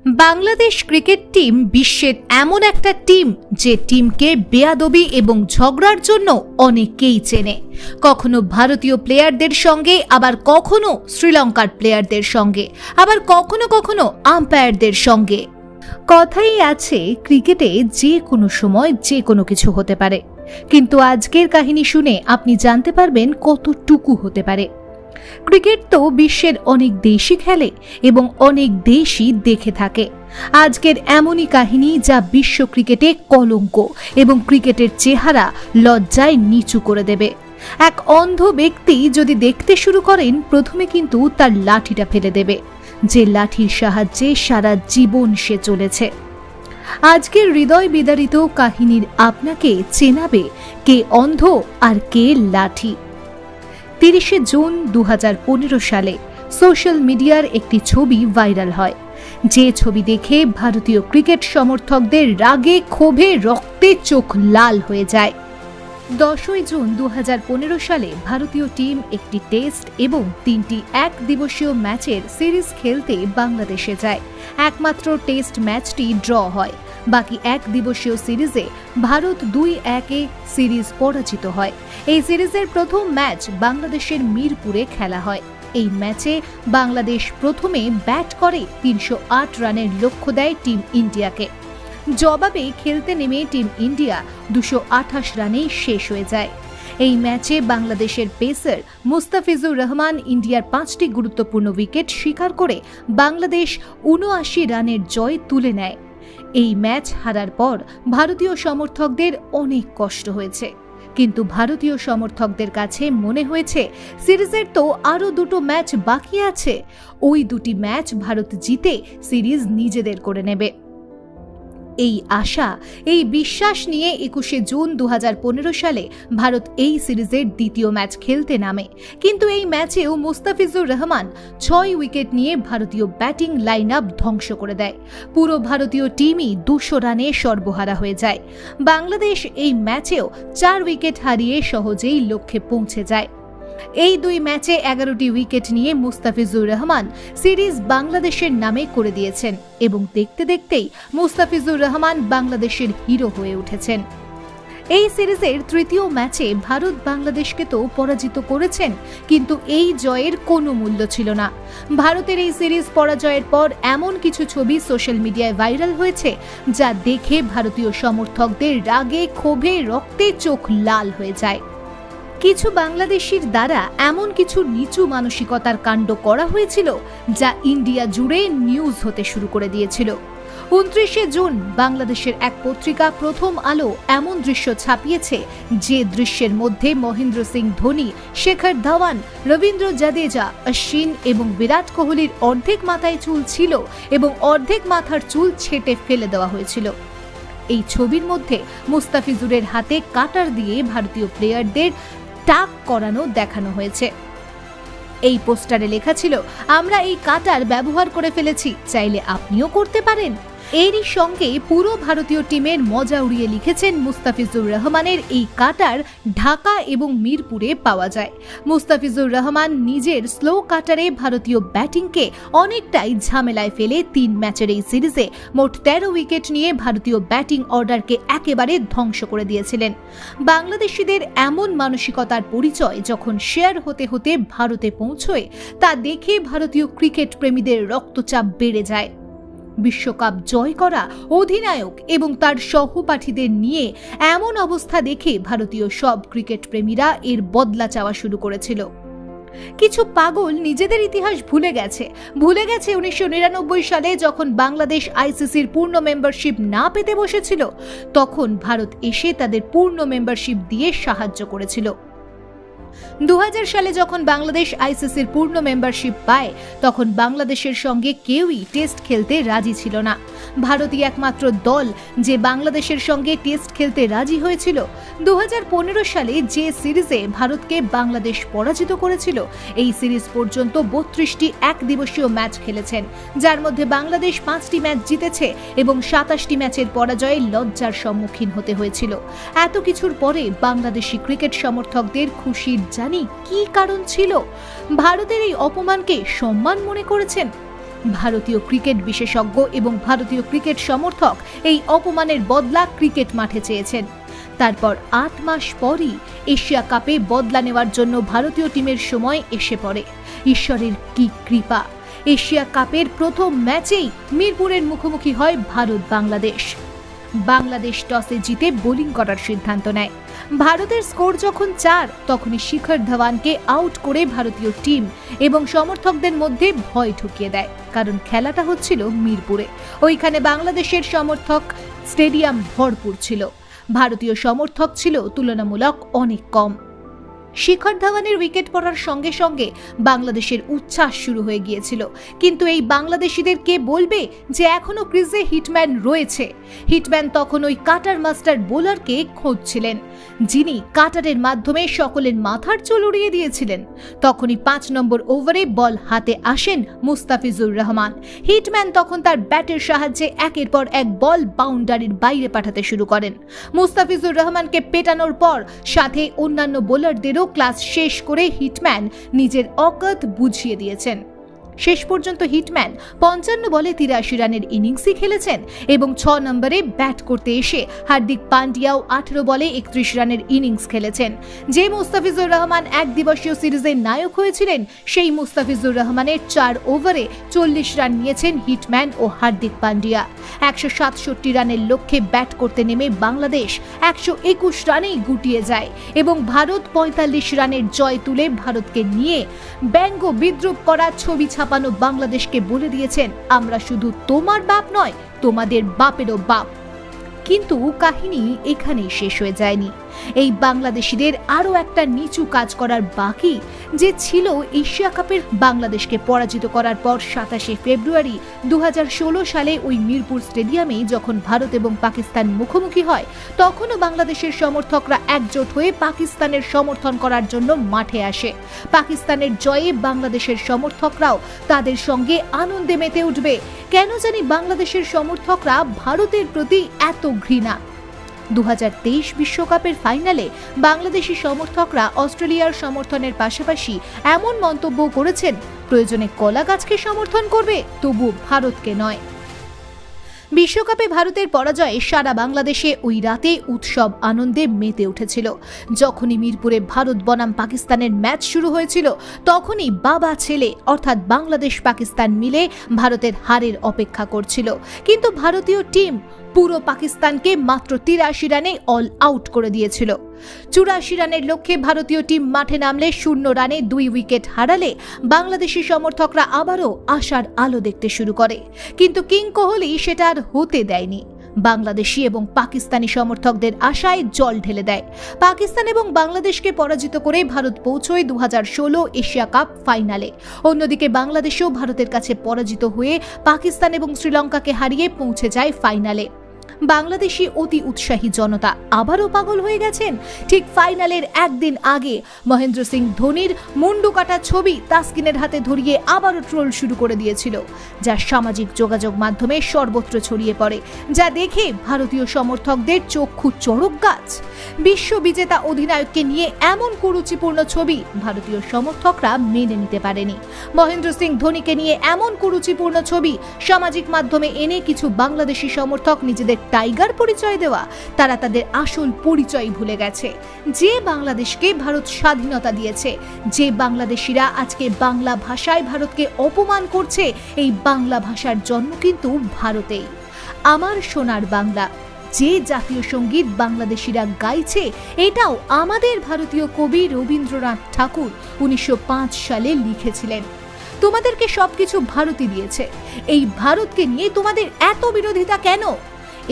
Bangladesh cricket team বিশ্বের এমন একটা টিম যে টিমকে বেয়াদবি এবং ঝগড়ার জন্য অনেকেই চেনে, কখনো ভারতীয় প্লেয়ারদের সঙ্গে, আবার কখনো শ্রীলঙ্কার প্লেয়ারদের সঙ্গে, আবার কখনো কখনো আম্পায়ারদের সঙ্গে। কথাই আছে ক্রিকেটে যে কোনো সময় যে কোনো কিছু হতে পারে, কিন্তু আজকের কাহিনী শুনে আপনি জানতে পারবেন কতটুকু হতে পারে। ক্রিকেট তো বিশ্বের অনেক দেশই খেলে এবং অনেক দেশই দেখে থাকে। আজকের এমনই কাহিনী যা বিশ্ব ক্রিকেটে কলঙ্ক এবং ক্রিকেটের চেহারা লজ্জায় নিচু করে দেবে। এক অন্ধ ব্যক্তি যদি দেখতে শুরু করেন, প্রথমে কিন্তু তার লাঠিটা ফেলে দেবে, যে লাঠির সাহায্যে সারা জীবন সে চলেছে। আজকের হৃদয় বিদারিত কাহিনীর আপনাকে চেনাবে কে অন্ধ আর কে লাঠি। 30শে জুন 2015 সালে সোশ্যাল মিডিয়ার একটি ছবি ভাইরাল হয়, যে ছবি দেখে ভারতীয় ক্রিকেট সমর্থকদের রাগে ক্ষোভে রক্তে চোখ লাল হয়ে যায়। 10ই জুন 2015 সালে ভারতীয় টিম একটি টেস্ট এবং 3টি এক দিবসীয় ম্যাচের সিরিজ খেলতে বাংলাদেশে যায়। একমাত্র টেস্ট ম্যাচটি ড্র হয়, বাকি এক দিবসীয় সিরিজে ভারত 2-1 সিরিজ পরাজিত হয়। এই সিরিজের প্রথম ম্যাচ বাংলাদেশের মিরপুরে খেলা হয়। এই ম্যাচে বাংলাদেশ প্রথমে ব্যাট করে 308 রানের লক্ষ্য দেয় টিম ইন্ডিয়াকে। জবাবে খেলতে নেমে টিম ইন্ডিয়া 228 রানেই শেষ হয়ে যায়। এই ম্যাচে বাংলাদেশের পেসার মুস্তাফিজুর রহমান ইন্ডিয়ার 5টি গুরুত্বপূর্ণ উইকেট শিকার করে বাংলাদেশ 79 রানের জয় তুলে নেয়। এই ম্যাচ হারার পর ভারতীয় সমর্থকদের অনেক কষ্ট হয়েছে, কিন্তু ভারতীয় সমর্থকদের কাছে মনে হয়েছে সিরিজের তো আরও 2টো ম্যাচ বাকি আছে, ওই 2টি ম্যাচ ভারত জিতে সিরিজ নিজেদের করে নেবে। এই আশা, এই বিশ্বাস নিয়ে 21শে জুন 2015 সালে ভারত এই সিরিজের দ্বিতীয় ম্যাচ খেলতে নামে, কিন্তু এই ম্যাচেও মুস্তাফিজুর রহমান 6 উইকেট নিয়ে ভারতীয় ব্যাটিং লাইন আপ ধ্বংস করে দেয়। পুরো ভারতীয় টিমই 200 রানে সর্বহারা হয়ে যায়। বাংলাদেশ এই ম্যাচেও 4 উইকেট হারিয়ে সহজেই লক্ষ্যে পৌঁছে যায়। এই 2 ম্যাচে 11টি উইকেট নিয়ে মুস্তাফিজুর রহমান সিরিজ বাংলাদেশের নামে করে দিয়েছেন এবং দেখতে দেখতেই মুস্তাফিজুর রহমান বাংলাদেশের হিরো হয়ে উঠেছেন। এই সিরিজের তৃতীয় ম্যাচে ভারত বাংলাদেশকে তো পরাজিত করেছেন, কিন্তু এই জয়ের কোনো মূল্য ছিল না। ভারতের এই সিরিজ পরাজয়ের পর এমন কিছু ছবি সোশ্যাল মিডিয়ায় ভাইরাল হয়েছে যা দেখে ভারতীয় সমর্থকদের রাগে ক্ষোভে রক্তে চোখ লাল হয়ে যায়। কিছু বাংলাদেশির দ্বারা এমন কিছু নিচু মানসিকতার কাণ্ড করা হয়েছিল যা ইন্ডিয়া জুড়ে নিউজ হতে শুরু করে দিয়েছিল। 29শে জুন বাংলাদেশের এক পত্রিকা প্রথম আলো এমন দৃশ্য ছাপিয়েছে, যে দৃশ্যের মধ্যে মহেন্দ্র সিং ধোনি, শেখর ধাওয়ান, রবীন্দ্র জাদেজা, অশ্বিন এবং বিরাট কোহলির অর্ধেক মাথায় চুল ছিল এবং অর্ধেক মাথার চুল ছেঁটে ফেলে দেওয়া হয়েছিল। এই ছবির মধ্যে মুস্তাফিজুরের হাতে কাটার দিয়ে ভারতীয় প্লেয়ারদের টাক করানো দেখানো হয়েছে। এই পোস্টারে লেখা ছিল, আমরা এই কাটার ব্যবহার করে ফেলেছি, চাইলে আপনিও করতে পারেন। এরই সঙ্গে পুরো ভারতীয় টিমের মজা উড়িয়ে লিখেছেন, মুস্তাফিজুর রহমানের এই কাটার ঢাকা এবং মিরপুরে পাওয়া যায়। মুস্তাফিজুর রহমান নিজের স্লো কাটারে ভারতীয় ব্যাটিংকে অনেকটাই ঝামেলায় ফেলে 3 ম্যাচের এই সিরিজে মোট 13 উইকেট নিয়ে ভারতীয় ব্যাটিং অর্ডারকে একেবারে ধ্বংস করে দিয়েছিলেন। বাংলাদেশিদের এমন মানসিকতার পরিচয় যখন শেয়ার হতে হতে ভারতে পৌঁছয়, তা দেখে ভারতীয় ক্রিকেট প্রেমীদের রক্তচাপ বেড়ে যায়। বিশ্বকাপ জয় করা অধিনায়ক এবং তার সহপাঠীদের নিয়ে এমন অবস্থা দেখে ভারতীয় সব ক্রিকেট প্রেমীরা এর বদলা চাওয়া শুরু করেছিল। কিছু পাগল নিজেদের ইতিহাস ভুলে গেছে 1999 সালে যখন বাংলাদেশ আইসিসির পূর্ণ মেম্বারশিপ না পেতে বসেছিল, তখন ভারত এসে তাদের পূর্ণ মেম্বারশিপ দিয়ে সাহায্য করেছিল। 2000 সালে যখন বাংলাদেশ আইসিসির পূর্ণ মেম্বারশিপ পায়, তখন বাংলাদেশের সঙ্গে কেউই টেস্ট খেলতে রাজি ছিল না। ভারতই একমাত্র দল যে বাংলাদেশের সঙ্গে টেস্ট খেলতে রাজি হয়েছিল। 2015 সালে যে সিরিজে ভারতকে বাংলাদেশ পরাজিত করেছিল, এই সিরিজ পর্যন্ত 32টি এক দিবসীয় ম্যাচ খেলেছেন, যার মধ্যে বাংলাদেশ 5টি ম্যাচ জিতেছে এবং 27টি ম্যাচের পরাজয়ে লজ্জার সম্মুখীন হতে হয়েছিল। এত কিছুর পরে বাংলাদেশি ক্রিকেট সমর্থকদের খুশির জানি কি কারণ ছিল? ভারতের এই অপমানকে সম্মান মনে করেছেন? ভারতীয় ক্রিকেট বিশেষজ্ঞ এবং ভারতীয় ক্রিকেট সমর্থক এই অপমানের বদলা ক্রিকেট মাঠে চেয়েছেন। তারপর 8 মাস পরই এশিয়া কাপে বদলা নেওয়ার জন্য ভারতীয় টিমের সময় এসে পড়ে। ঈশ্বরের কি কৃপা! এশিয়া কাপের প্রথম ম্যাচেই মিরপুরের মুখোমুখি হয় ভারত বাংলাদেশ। বাংলাদেশ টসে জিতে বোলিং করার সিদ্ধান্ত নেয়। ভারতের স্কোর যখন 4, তখনই শিখর ধাওয়ানকে আউট করে ভারতীয় টিম এবং সমর্থকদের মধ্যে ভয় ঢুকিয়ে দেয়, কারণ খেলাটা হচ্ছিল মিরপুরে। ওইখানে বাংলাদেশের সমর্থক স্টেডিয়াম ভরপুর ছিল, ভারতীয় সমর্থক ছিল তুলনামূলক অনেক কম। শিখর ধাওয়ানের উইকেট পড়ার সঙ্গে সঙ্গে বাংলাদেশের উচ্ছ্বাস শুরু হয়ে গিয়েছিল, কিন্তু এই বাংলাদেশিদের কে বলবে যে এখনো ক্রিজে হিটম্যান রয়েছে? হিটম্যান তখন ওই কাটার মাস্টার বোলারকে খুঁজছিলেন, যিনি কাটারের মাধ্যমে সকলের মাথার চুল উড়িয়ে দিয়েছিলেন। তখনই 5 নম্বর ওভারে বল হাতে আসেন মুস্তাফিজুর রহমান। হিটম্যান তখন তার ব্যাটের সাহায্যে একের পর এক বল বাউন্ডারির বাইরে পাঠাতে শুরু করেন। মুস্তাফিজুর রহমানকে পেটানোর পর সাথে অন্যান্য বোলারদের ক্লাস শেষ করে হিটম্যান নিজের অকাত বুঝিয়ে দিয়েছেন। শেষ পর্যন্ত হিটম্যান 55 বলে 83 রানের ইনিংসই খেলেছেন এবং 6 নম্বরে ব্যাট করতে এসে হার্দিক পান্ডিয়াও 18 বলে 31 রানের ইনিংস খেলেছেন। যে মুস্তাফিজুর রহমান এক দিবসীয় সিরিজের নায়ক হয়েছিলেন, সেই মুস্তাফিজুর রহমানের 4 ওভারে 40 রান নিয়েছেন হিটম্যান ও হার্দিক পান্ডিয়া। 167 রানের লক্ষ্যে ব্যাট করতে নেমে বাংলাদেশ 121 রানেই গুটিয়ে যায় এবং ভারত 45 রানের জয় তুলে ভারতকে নিয়ে ব্যঙ্গ বিদ্রুপ করা ছবি ছাপানো বাংলাদেশকে বলে দিয়েছেন, আমরা শুধু তোমার বাপ নয়, তোমাদের বাপেরও বাপ। কিন্তু কাহিনী এখানেই শেষ হয়ে যায়নি। এই বাংলাদেশিদের আরও একটা নিচু কাজ করার বাকি যে ছিল এশিয়া কাপের বাংলাদেশকে পরাজিত করার পর 27 ফেব্রুয়ারি 2016 সালে ওই মিরপুর স্টেডিয়ামে যখন ভারত এবং পাকিস্তান মুখোমুখি হয়, তখনও বাংলাদেশের সমর্থকরা একজোট হয়ে পাকিস্তানের সমর্থন করার জন্য মাঠে আসে। পাকিস্তানের জয়ে বাংলাদেশের সমর্থকরাও তাদের সঙ্গে আনন্দে মেতে উঠবে। কেন জানি বাংলাদেশের সমর্থকরা ভারতের প্রতি এত ঘৃণা। 2023 বিশ্বকাপের ফাইনালে বাংলাদেশি সমর্থকরা অস্ট্রেলিয়ার সমর্থনের পাশাপাশি এমন মন্তব্য করেছেন, প্রয়োজনে কলা গাছকে সমর্থন করবে, তবু ভারতকে নয়। বিশ্বকাপে ভারতের পরাজয়ে সারা বাংলাদেশে ওই রাতে উৎসব আনন্দে মেতে উঠেছিল। যখনই মিরপুরে ভারত বনাম পাকিস্তানের ম্যাচ শুরু হয়েছিল, তখনই বাবা ছেলে অর্থাৎ বাংলাদেশ পাকিস্তান মিলে ভারতের হারের অপেক্ষা করছিল। কিন্তু ভারতীয় টিম পুরো পাকিস্তানকে মাত্র 83 রানে অল আউট করে দিয়েছিল। 84 রানের লক্ষ্যে ভারতীয় টিম মাঠে নামলে 0 রানে 2 উইকেট হারালে বাংলাদেশি সমর্থকরা আবারও আশার আলো দেখতে শুরু করে। কিন্তু কিং কোহলি সেটা আর হতে দেয়নি। বাংলাদেশি এবং পাকিস্তানি সমর্থকদের আশায় জল ঢেলে দেয়। পাকিস্তান এবং বাংলাদেশকে পরাজিত করে ভারত পৌঁছয় 2016 এশিয়া কাপ ফাইনালে। অন্যদিকে বাংলাদেশও ভারতের কাছে পরাজিত হয়ে পাকিস্তান এবং শ্রীলঙ্কাকে হারিয়ে পৌঁছে যায় ফাইনালে। বাংলাদেশি অতি উৎসাহী জনতা আবারও পাগল হয়ে গেছেন। ঠিক ফাইনালের একদিন আগে মহেন্দ্র সিং ধোনির মুন্ডু কাটা ছবি তাসকিনের হাতে ধরিয়ে আবারও ট্রোল শুরু করে দিয়েছিল, যা সামাজিক যোগাযোগ মাধ্যমে সর্বত্র ছড়িয়ে পড়ে, যা দেখে ভারতীয় সমর্থকদের চক্ষু চড়ক গাছ। বিশ্ব বিজেতা অধিনায়ককে নিয়ে এমন কুরুচিপূর্ণ ছবি ভারতীয় সমর্থকরা মেনে নিতে পারেনি। মহেন্দ্র সিং ধোনিকে নিয়ে এমন কুরুচিপূর্ণ ছবি সামাজিক মাধ্যমে এনে কিছু বাংলাদেশি সমর্থক নিজেদের টাইগার পরিচয় দেওয়া, তারা তাদের আসল পরিচয় ভুলে গেছে। যে বাংলাদেশকে ভারত স্বাধীনতা দিয়েছে, যে বাংলাদেশিরা আজকে বাংলা ভাষায় ভারতকে অপমান করছে, এই বাংলা ভাষার জন্ম কিন্তু ভারতেই। আমার সোনার বাংলা যে জাতীয় সঙ্গীত বাংলাদেশিরা গাইছে, এটাও আমাদের ভারতীয় কবি রবীন্দ্রনাথ ঠাকুর 1905 সালে লিখেছিলেন। তোমাদেরকে সবকিছু ভারতই দিয়েছে, এই ভারতকে নিয়ে তোমাদের এত বিরোধিতা কেন?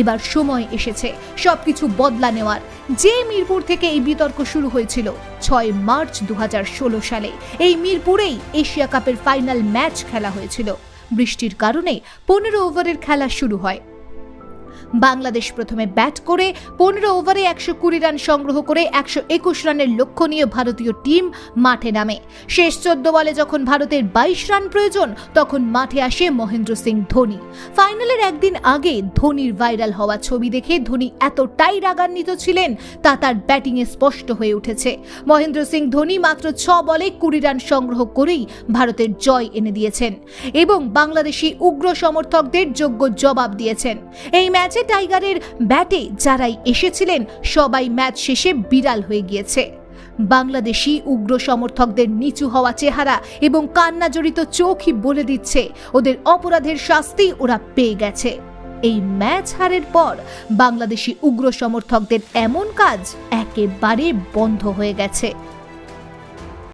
এবার সময় এসেছে সবকিছু বদলা নেওয়ার। যে মিরপুর থেকে এই বিতর্ক শুরু হয়েছিল 6 মার্চ 2016 সালে, এই মিরপুরেই এশিয়া কাপের ফাইনাল ম্যাচ খেলা হয়েছিল। বৃষ্টির কারণে 15 ওভারের খেলা শুরু হয়। বাংলাদেশ প্রথমে ব্যাট করে 15 ওভারে 120 রান সংগ্রহ করে 121 রানের লক্ষ্য নিয়ে ভারতীয় টিম মাঠে নামে। শেষ 14 বলে যখন ভারতের 22 রান প্রয়োজন, তখন মাঠে আসে মহেন্দ্র সিং ধোনি। ফাইনালের একদিন আগে ধোনির ভাইরাল হওয়া ছবি দেখে ধোনি এতটাই রাগান্বিত ছিলেন তা তার ব্যাটিংয়ে স্পষ্ট হয়ে উঠেছে। মহেন্দ্র সিং ধোনি মাত্র 6 বলে 20 রান সংগ্রহ করেই ভারতের জয় এনে দিয়েছেন এবং বাংলাদেশি উগ্র সমর্থকদের যোগ্য জবাব দিয়েছেন। এই ম্যাচে টাইগারের ব্যাটে যারাই এসেছিলেন সবাই ম্যাচ শেষে বিড়াল হয়ে গিয়েছে। বাংলাদেশি উগ্র সমর্থকদের নিচু হওয়া চেহারা এবং কান্না জড়িত চোখই বলে দিচ্ছে ওদের অপরাধের শাস্তি ওরা পেয়ে গেছে। এই ম্যাচ হারের পর বাংলাদেশি উগ্র সমর্থকদের এমন কাজ একেবারে বন্ধ হয়ে গেছে।